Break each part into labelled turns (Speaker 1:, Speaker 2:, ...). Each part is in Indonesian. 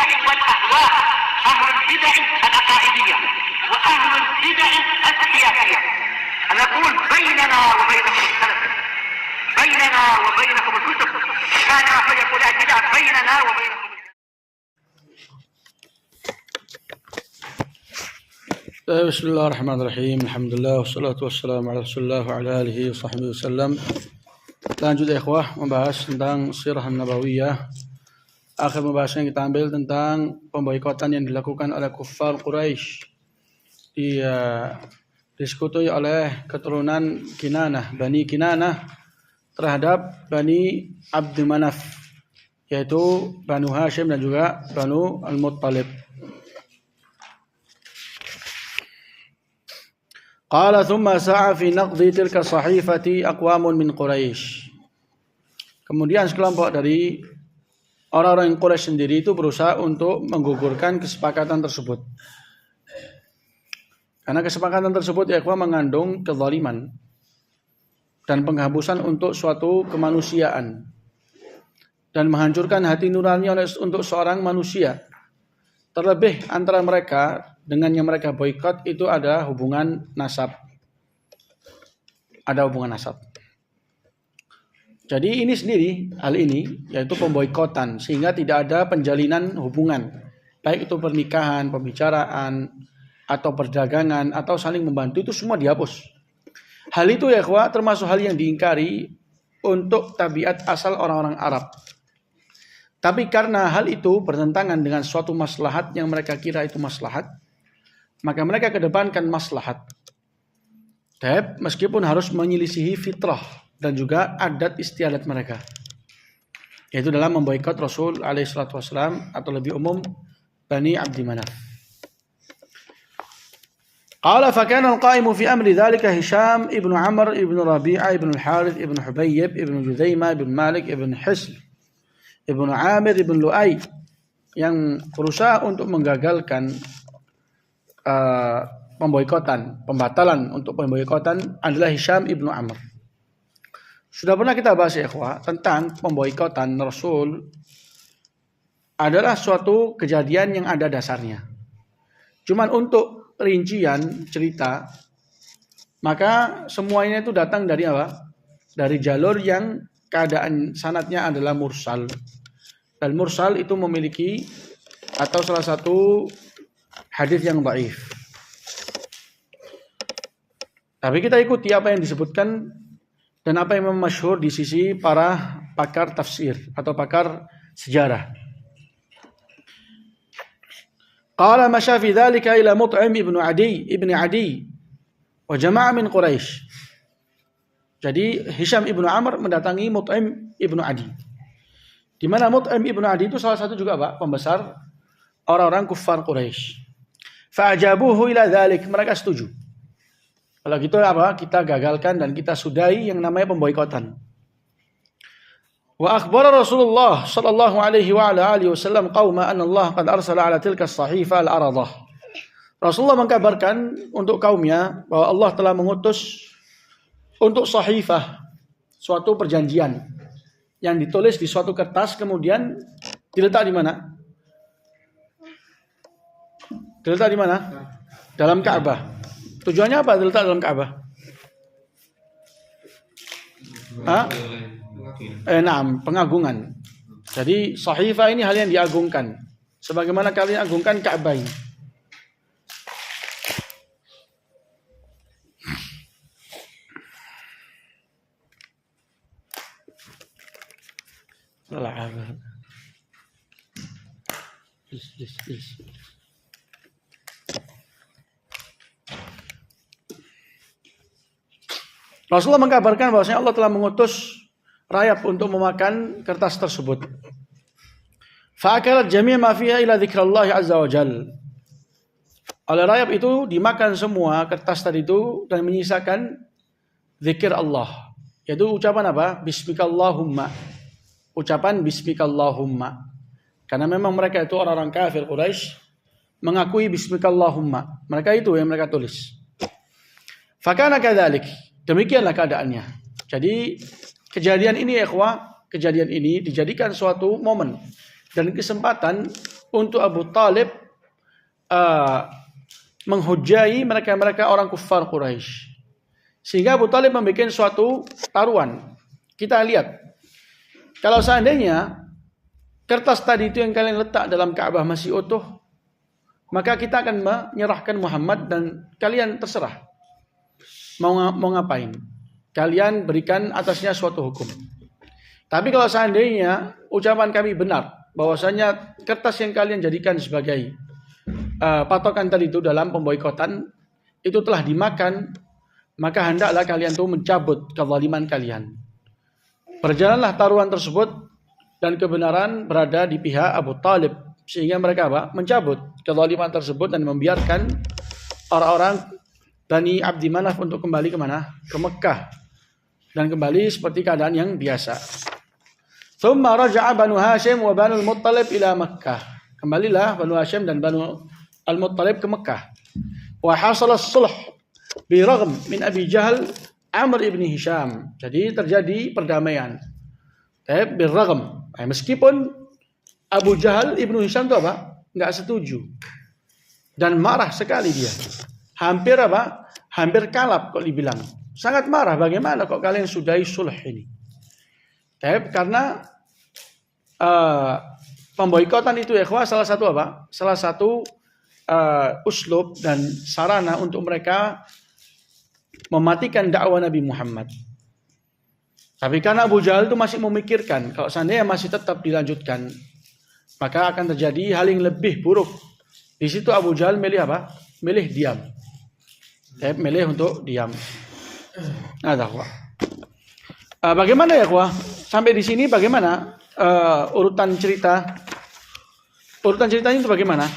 Speaker 1: البدع والأهواء، أهل البدع العقائدية وأهل البدع السياسية. نقول بيننا وبينكم السلف، بيننا وبينكم الكتب، كان فيقول البدع بيننا وبينكم.
Speaker 2: Bismillahirrahmanirrahim. Alhamdulillah wassalatu wassalamu ala Rasulillah wa ala alihi wa sahbihi wasallam. Lanjut ikhwah membahas tentang sirah nabawiyah. Akhir pembahasan yang kita ambil tentang pemboikotan yang dilakukan oleh kuffar Quraisy, disekutuai oleh keturunan Kinanah, Bani Kinanah terhadap Bani Abdul Manaf, yaitu Banu Hashim dan juga Banu Al-Muttalib. Qala thumma sa'a fi naqdi tilka sahifati aqwamun min Quraisy. Kemudian sekelompok dari orang-orang Quraisy sendiri itu berusaha untuk menggugurkan kesepakatan tersebut. Karena kesepakatan tersebut ya mengandung kezaliman dan penghabusan untuk suatu kemanusiaan dan menghancurkan hati nurani untuk seorang manusia. Terlebih antara mereka dengan yang mereka boikot itu ada hubungan nasab. Ada hubungan nasab. Jadi ini sendiri, hal ini yaitu pemboikotan, sehingga tidak ada penjalinan hubungan, baik itu pernikahan, pembicaraan, atau perdagangan, atau saling membantu, itu semua dihapus. Hal itu ya ikhwah termasuk hal yang diingkari untuk tabiat asal orang-orang Arab. Tapi karena hal itu bertentangan dengan suatu maslahat yang mereka kira itu maslahat, maka mereka kedepankan maslahat. Meskipun harus menyelisihi fitrah dan juga adat istiadat mereka, yaitu dalam memboikot Rasul alaihissalam atau lebih umum Bani Abdi Manaf. Qala fa kana al-qa'imu fi amri dhalika Hisham ibn Amr ibn Rabi'ah ibn al-Harith ibn Hubayyib ibn Juzaimah ibn Malik ibn Hisl ibn Amir ibn Lu'ay, yang berusaha untuk menggagalkan pembatalan untuk pemboikotan adalah Hisham ibn Amr. Sudah pernah kita bahas ya ikhwah tentang pemboikotan Rasul adalah suatu kejadian yang ada dasarnya. Cuman untuk rincian cerita, maka semuanya itu datang dari apa? Dari jalur yang keadaan sanadnya adalah mursal. Dan mursal itu memiliki atau salah satu hadis yang dhaif. Tapi kita ikuti apa yang disebutkan dan apa yang masyhur di sisi para pakar tafsir atau pakar sejarah. Qala masya fi dzalika ila Mut'im ibn Adi wa jama'ah min Quraisy. Jadi Hisham ibn Amr mendatangi Mut'im ibn Adi. Di mana Mut'im ibn Adi itu salah satu juga Pak, pembesar orang-orang kuffar Quraisy. Fa'ajabuhu ila dzalik, mereka setuju. Kalau gitu apa? Kita gagalkan dan kita sudahi yang namanya pemboikotan. Wa akhbara Rasulullah sallallahu alaihi wa ala alihi wasallam qauma anna Allah qad arsala ala tilka as-sahifa al-aradah. Rasulullah mengkabarkan untuk kaumnya bahwa Allah telah mengutus untuk sahifah, suatu perjanjian yang ditulis di suatu kertas kemudian diletak di mana? Diletak di mana? Dalam Ka'bah. Tujuannya apa diletak dalam Ka'bah? Pengagungan. Jadi sahifah ini hal yang diagungkan. Sebagaimana kalian agungkan Ka'bah ini. Rasulullah mengkabarkan bahwasanya Allah telah mengutus rayap untuk memakan kertas tersebut. Fa'akalat jami' ma fiha ila dzikrullah azza wa jalla. Oleh rayap itu dimakan semua kertas tadi itu dan menyisakan zikir Allah. Yaitu ucapan apa? Bismikallahumma. Ucapan bismikallahumma. Karena memang mereka itu orang-orang kafir Quraisy mengakui bismikallahumma. Mereka itu yang mereka tulis. Fakana kadzalik. Demikianlah keadaannya. Jadi kejadian ini ya ikhwah, kejadian ini dijadikan suatu momen dan kesempatan untuk Abu Talib menghujai mereka-mereka orang kufar Quraisy. Sehingga Abu Talib membuat suatu taruhan. Kita lihat, kalau seandainya kertas tadi itu yang kalian letak dalam Ka'bah masih utuh, maka kita akan menyerahkan Muhammad dan kalian terserah mau ngapain. Kalian berikan atasnya suatu hukum. Tapi kalau seandainya ucapan kami benar, bahwasanya kertas yang kalian jadikan sebagai patokan tadi itu dalam pemboikotan itu telah dimakan, maka hendaklah kalian tuh mencabut kezaliman kalian. Berjalanlah taruhan tersebut dan kebenaran berada di pihak Abu Talib, sehingga mereka mencabut kezaliman tersebut dan membiarkan orang-orang Bani Abdi Manaf untuk kembali kemana? Ke Mekah, dan kembali seperti keadaan yang biasa. Thumma raja'a Banu Hashim wa Banu Al-Muttalib ila Makkah. Kembalilah Banu Hashim dan Banu Al-Muttalib ke Mekah. Wa hasala as-sulh bi raghm min Abi Jahal Amr ibn Hisham. Jadi terjadi perdamaian. Bi raghm. Meskipun Abu Jahal ibn Hisham itu enggak setuju. Dan marah sekali dia. Hampir Hampir kalap kok dibilang. Sangat marah, bagaimana kok kalian sudahi sulh ini. Karena pemboikotan itu ya salah satu Salah satu uslub dan sarana untuk mereka mematikan dakwah Nabi Muhammad. Tapi karena Abu Jahal itu masih memikirkan kalau seandainya masih tetap dilanjutkan, maka akan terjadi hal yang lebih buruk. Di situ Abu Jahal milih Milih diam. Milih untuk diam. Nah, bagaimana ya, sampai di sini bagaimana urutan cerita? Urutan ceritanya itu bagaimana?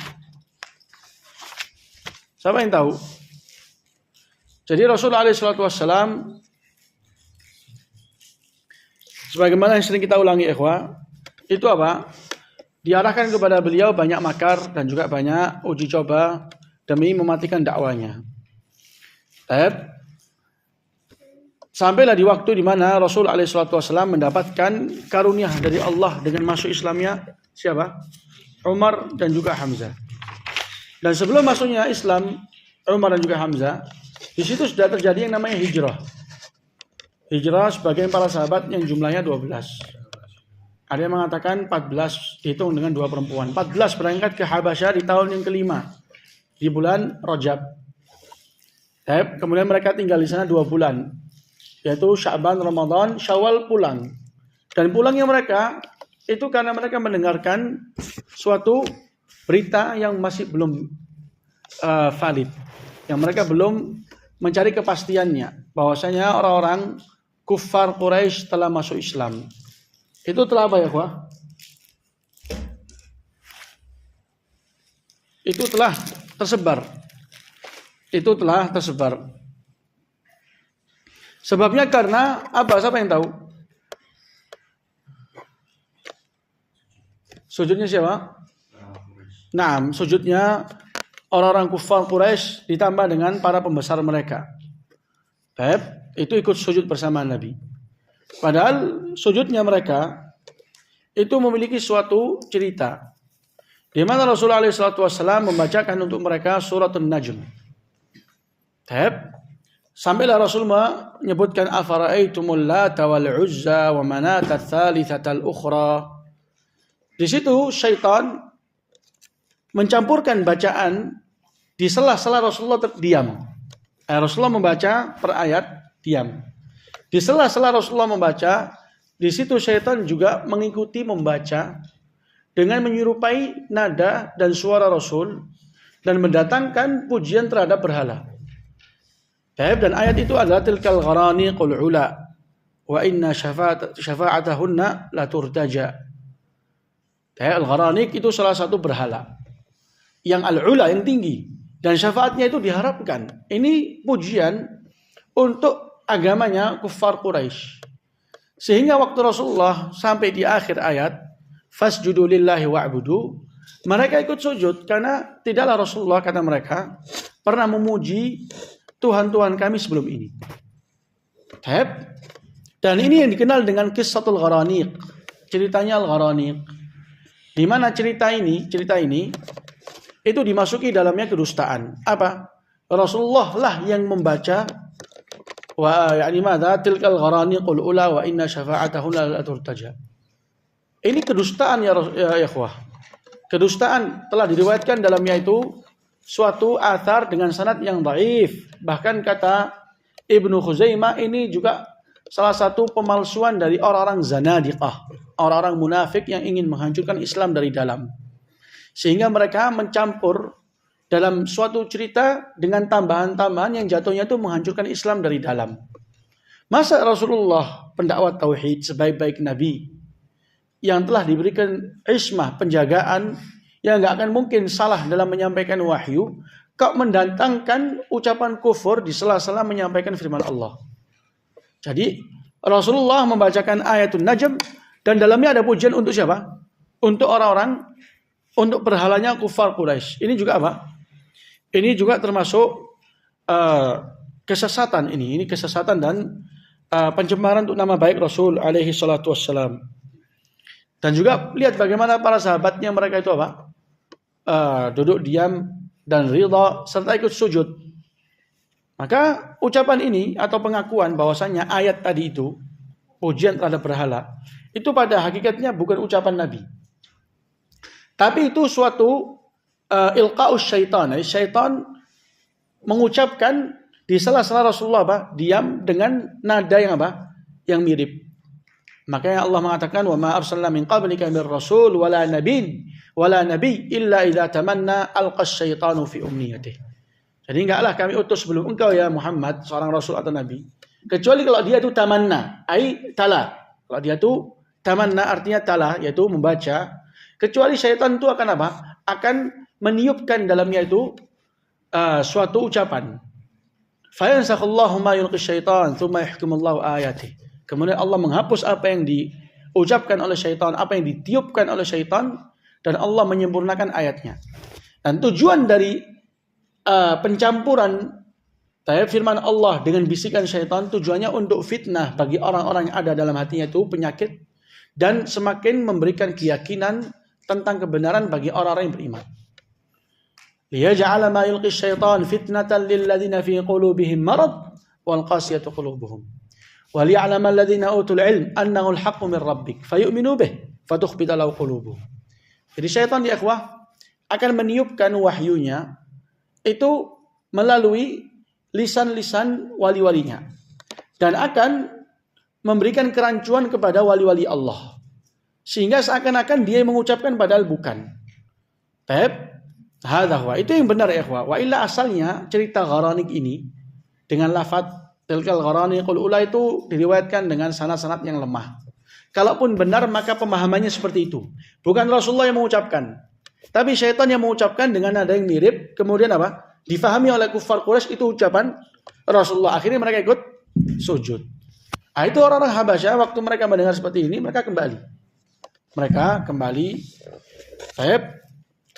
Speaker 2: Siapa yang tahu? Jadi Rasulullah SAW, sebagaimana yang sering kita ulangi, itu diarahkan kepada beliau banyak makar dan juga banyak uji coba demi mematikan dakwanya. Sampailah di waktu di mana Rasul SAW mendapatkan karunia dari Allah dengan masuk Islamnya siapa? Umar dan juga Hamzah. Dan sebelum masuknya Islam Umar dan juga Hamzah, di situ sudah terjadi yang namanya hijrah. Hijrah sebagian para sahabat yang jumlahnya 12. Ada yang mengatakan 14 dihitung dengan 2 perempuan. 14 berangkat ke Habasyah di tahun yang kelima di bulan Rajab. Kemudian mereka tinggal di sana 2 bulan, yaitu Sya'ban, Ramadan, Syawal pulang. Dan pulangnya mereka itu karena mereka mendengarkan suatu berita yang masih belum valid, yang mereka belum mencari kepastiannya, bahwasanya orang-orang kufar Quraisy telah masuk Islam. Itu telah apa ya, Itu telah tersebar. Sebabnya karena apa? Siapa yang tahu? Sujudnya siapa? Nah, sujudnya orang-orang kufar Quraisy ditambah dengan para pembesar mereka. Itu ikut sujud bersama Nabi. Padahal sujudnya mereka itu memiliki suatu cerita, di mana Rasulullah SAW membacakan untuk mereka surat An-Najm. Sampailah Rasul menyebutkan afara'aitumul Lata wal Uzza wa Manata tsalitsatal ukhra. Di situ syaitan mencampurkan bacaan di sela-sela Rasulullah terdiam. Rasulullah membaca per ayat, diam. Di sela-sela Rasulullah membaca, di situ syaitan juga mengikuti membaca dengan menyerupai nada dan suara Rasul dan mendatangkan pujian terhadap berhala. Dan ayat itu adalah tilkal gharaniqul ula wa inna syafa'atahunna la turtaja. Al-gharaniq itu salah satu berhala yang al-ula, yang tinggi, dan syafaatnya itu diharapkan. Ini pujian untuk agamanya kufar Quraisy. Sehingga waktu Rasulullah sampai di akhir ayat fasjudu lillahi wa'budu, mereka ikut sujud karena tidaklah Rasulullah, kata mereka, pernah memuji Tuhan-Tuhan kami sebelum ini. Dan ini yang dikenal dengan Qissatul Gharaniq, ceritanya Al-Gharaniq. Di mana cerita ini itu dimasuki dalamnya kedustaan. Apa? Rasulullah lah yang membaca wa yani madza tilkal gharaniqul ula wa inna syafa'atahunna la turtaja. Ini kedustaan ya ikhwah. Kedustaan telah diriwayatkan dalamnya itu suatu athar dengan sanad yang dhaif. Bahkan kata Ibnu Khuzaimah ini juga salah satu pemalsuan dari orang-orang zanadiqah, orang-orang munafik yang ingin menghancurkan Islam dari dalam. Sehingga mereka mencampur dalam suatu cerita dengan tambahan-tambahan yang jatuhnya itu menghancurkan Islam dari dalam. Masa Rasulullah pendakwah tauhid sebaik-baik nabi yang telah diberikan ismah, penjagaan, yang gak akan mungkin salah dalam menyampaikan wahyu, kok mendatangkan ucapan kufur di sela-sela menyampaikan firman Allah. Jadi Rasulullah membacakan ayatul Najm dan dalamnya ada pujian untuk siapa? Untuk orang-orang, untuk berhalanya kufar Quraisy. Ini juga apa? Ini juga termasuk kesesatan ini. Ini kesesatan dan pencemaran untuk nama baik Rasul alaihi salatu wassalam. Dan juga lihat bagaimana para sahabatnya mereka itu apa? Duduk diam dan ridha serta ikut sujud. Maka ucapan ini atau pengakuan bahwasanya ayat tadi itu pujian terhadap berhala itu pada hakikatnya bukan ucapan Nabi. Tapi itu suatu ilqaus syaitan. Syaitan mengucapkan di sela-sela Rasulullah apa? Diam dengan nada yang apa? Yang mirip. Makanya Allah mengatakan wa ma arsalna min qablika min rasul wala nabi illa idza tamanna alqas syaitanu fi umniyatihi. Jadi enggaklah kami utus sebelum engkau ya Muhammad seorang rasul atau nabi kecuali kalau dia itu tamanna, ai tala. Kalau dia itu tamanna artinya tala yaitu membaca, kecuali syaitan itu akan apa? Akan meniupkan dalamnya itu suatu ucapan. Fa yansakhallahu ma yulqi syaitan tsumma yahkumullahu ayatihi. Kemudian Allah menghapus apa yang diucapkan oleh syaitan, apa yang ditiupkan oleh syaitan, dan Allah menyempurnakan ayatnya. Dan tujuan dari pencampuran firman Allah dengan bisikan syaitan tujuannya untuk fitnah bagi orang-orang yang ada dalam hatinya itu penyakit dan semakin memberikan keyakinan tentang kebenaran bagi orang-orang yang beriman. Liyaj'ala ma yulqi syaitan fitnatan lil ladzina fi qulubihim marad wal qasiyatu qulubuhum. وَلِيَعْلَمَ الَّذِينَ أُوتُوا الْعِلْمَ أَنَّهُ الْحَقُّ مِنْ رَبِّكَ فَيُؤْمِنُوا بِهِ فَتُخْبِتَ لَهُ قُلُوبُهُمْ. Jadi syaitan ya ikhwah akan meniupkan wahyunya itu melalui lisan-lisan wali-walinya dan akan memberikan kerancuan kepada wali-wali Allah sehingga seakan-akan dia mengucapkan padahal bukan. Itu yang benar ya ikhwah. Wa illa asalnya cerita Gharanik ini dengan lafaz tilkal gharaniqul ula itu diriwayatkan dengan sanad-sanad yang lemah. Kalaupun benar maka pemahamannya seperti itu. Bukan Rasulullah yang mengucapkan, tapi syaitan yang mengucapkan dengan nada yang mirip. Kemudian apa? Difahami oleh kufar Quraisy itu ucapan Rasulullah. Akhirnya mereka ikut sujud. Itu orang-orang Habasyah waktu mereka mendengar seperti ini mereka kembali. Mereka kembali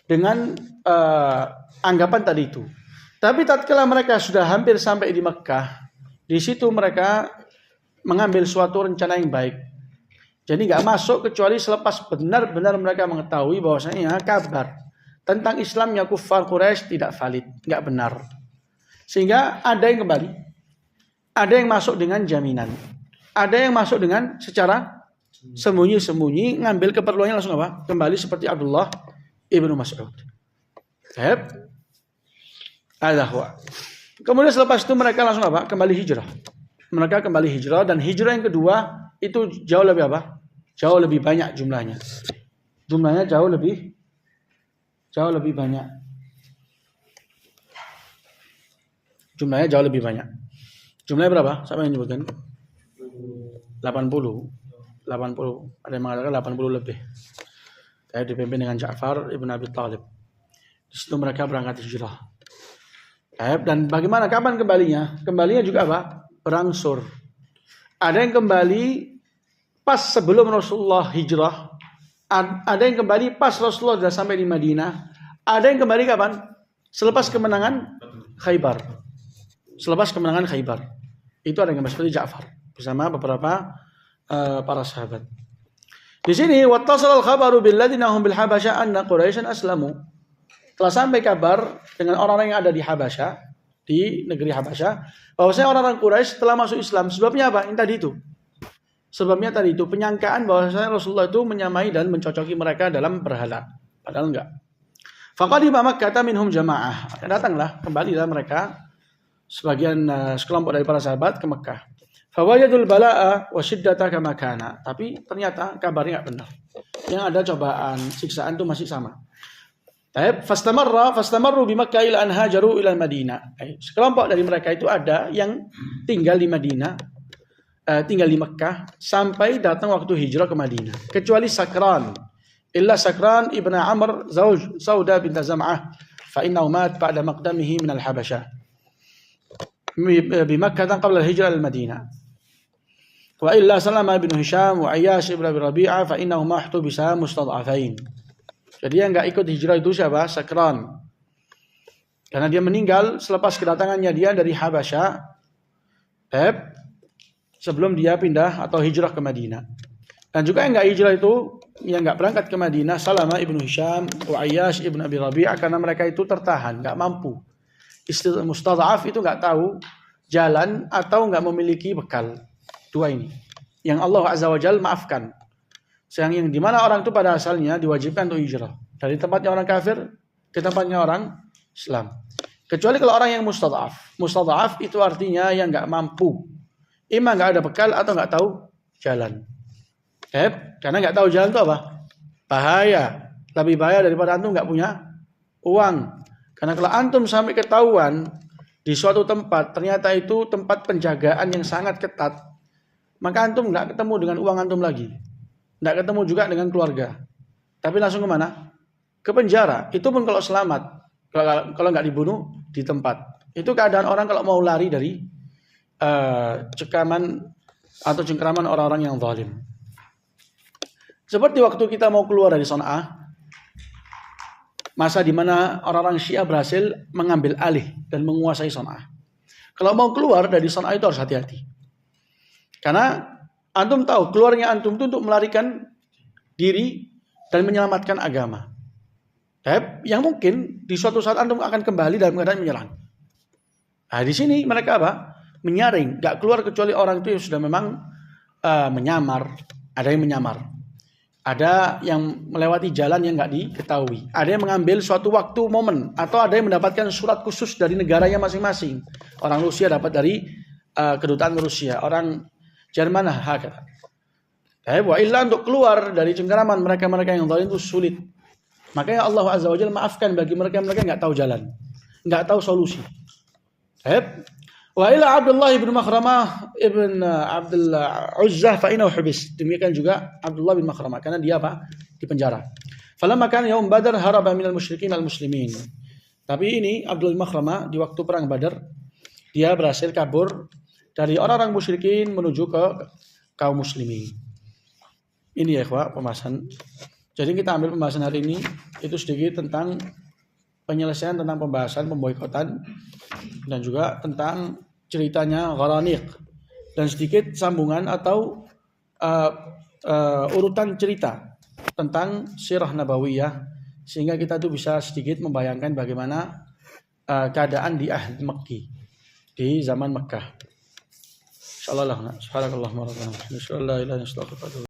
Speaker 2: dengan anggapan tadi itu. Tapi tatkala mereka sudah hampir sampai di Mekkah, di situ mereka mengambil suatu rencana yang baik. Jadi nggak masuk kecuali selepas benar-benar mereka mengetahui bahwasanya kabar tentang Islamnya kufar Quraisy tidak valid, nggak benar. Sehingga ada yang kembali, ada yang masuk dengan jaminan, ada yang masuk dengan secara sembunyi-sembunyi ngambil keperluannya langsung apa? Kembali seperti Abdullah ibnu Mas'ud. Kemudian selepas itu mereka langsung apa? Kembali hijrah. Mereka kembali hijrah dan hijrah yang kedua itu jauh lebih apa? Jauh lebih banyak jumlahnya. Jumlahnya jauh lebih banyak. Jumlahnya jauh lebih banyak. Jumlahnya berapa? Siapa yang menyebutkan? 80. Ada yang mengatakan 80 lebih. Saya dipimpin dengan Ja'far ibn Abi Thalib. Di situ mereka berangkat hijrah. Dan bagaimana kapan kembalinya? Kembalinya juga apa? Berangsur. Ada yang kembali pas sebelum Rasulullah hijrah. Ada yang kembali pas Rasulullah sudah sampai di Madinah. Ada yang kembali kapan? Selepas kemenangan Khaybar. Itu ada yang kembali seperti Ja'far bersama beberapa para sahabat. Di sini wattasal al-khabaru billadzina hum bil Habasyah anna Quraisyan aslamu. Telah sampai kabar dengan orang-orang yang ada di Habasyah, di negeri Habasyah, bahwasanya orang-orang Quraisy telah masuk Islam. Sebabnya apa? Yang tadi itu. Sebabnya tadi itu penyangkaan bahwasanya Rasulullah itu menyamai dan mencocoki mereka dalam berhala. Padahal enggak. Faqadima Makkah minhum jamaah. Datanglah kembalilah mereka sebagian sekelompok dari para sahabat ke Mekah. Fawajadul bala'a wa syiddata kama kana. Tapi ternyata kabarnya enggak benar. Yang ada cobaan, siksaan itu masih sama. Fastamarru bi Makkah ila an hajaru ila Madinah. Sekelompok dari mereka itu ada yang tinggal di Madinah, tinggal di Mekah sampai datang waktu hijrah ke Madinah. Kecuali Sakran. Illa Sakran ibn Amr zauj Sauda bint Zam'ah fa innahu mat ba'da maqdamihi min al-Habasyah bi Makkah qabla al-hijrah al-Madinah. Wa illa Salama bin Hisham wa Ayyash ibn Abi Rabi'ah fa innahu mahtu bisa mustad'afain. Jadi yang enggak ikut hijrah itu siapa? Sakran. Karena dia meninggal selepas kedatangannya dia dari Habasyah. Sebelum dia pindah atau hijrah ke Madinah. Dan juga yang enggak hijrah itu, yang enggak berangkat ke Madinah, Salama ibnu Hisham wa Ayyash ibn Abi Rabi'ah, karena mereka itu tertahan, enggak mampu. Istilah mustadhaf itu enggak tahu jalan atau enggak memiliki bekal. Dua ini. Yang Allah Azza wa Jalla maafkan. Yang di mana orang itu pada asalnya diwajibkan untuk hijrah dari tempatnya orang kafir ke tempatnya orang Islam. Kecuali kalau orang yang mustadhaf. Mustadhaf itu artinya yang enggak mampu. Imam enggak ada bekal atau enggak tahu jalan. Karena enggak tahu jalan itu apa? Bahaya. Lebih bahaya daripada antum enggak punya uang. Karena kalau antum sampai ketahuan di suatu tempat ternyata itu tempat penjagaan yang sangat ketat, maka antum enggak ketemu dengan uang antum lagi. Enggak ketemu juga dengan keluarga. Tapi langsung kemana? Ke penjara. Itu pun kalau selamat. Kalau enggak dibunuh di tempat. Itu keadaan orang kalau mau lari dari cekaman atau cengkeraman orang-orang yang zalim. Seperti waktu kita mau keluar dari Son'ah, masa di mana orang-orang Syiah berhasil mengambil alih dan menguasai Son'ah. Kalau mau keluar dari Son'ah itu harus hati-hati. Karena antum tahu keluarnya antum itu untuk melarikan diri dan menyelamatkan agama. Yang mungkin di suatu saat antum akan kembali dalam keadaan menyerang. Nah di sini mereka apa? Menyaring, gak keluar kecuali orang itu yang sudah memang menyamar. Ada yang menyamar. Ada yang melewati jalan yang gak diketahui. Ada yang mengambil suatu waktu momen. Atau ada yang mendapatkan surat khusus dari negaranya masing-masing. Orang Rusia dapat dari kedutaan Rusia. Orang Jerman hakata. Wa illa untuk keluar dari cengkeraman mereka-mereka yang zalim itu sulit. Makanya Allah Azza wa Jalla maafkan bagi mereka-mereka yang enggak tahu jalan, enggak tahu solusi. Wa ila Abdullah ibn Makhramah ibn Abdul Uzzah fa innahu hubis. Demikian juga Abdullah bin Makhramah karena dia apa? Di penjara. Falamma kana yaum Badar haraba minal musyrikin al muslimin. Tapi ini Abdul bin Makhramah di waktu perang Badar dia berhasil kabur dari orang-orang musyrikin menuju ke kaum muslimin. Ini ya ikhwah pembahasan. Jadi kita ambil pembahasan hari ini itu sedikit tentang penyelesaian tentang pembahasan pemboikotan dan juga tentang ceritanya Gharaniq dan sedikit sambungan atau urutan cerita tentang sirah nabawiyah sehingga kita tuh bisa sedikit membayangkan bagaimana keadaan di ahli Mekki di zaman Mekah. Subhanallah, subhanallah,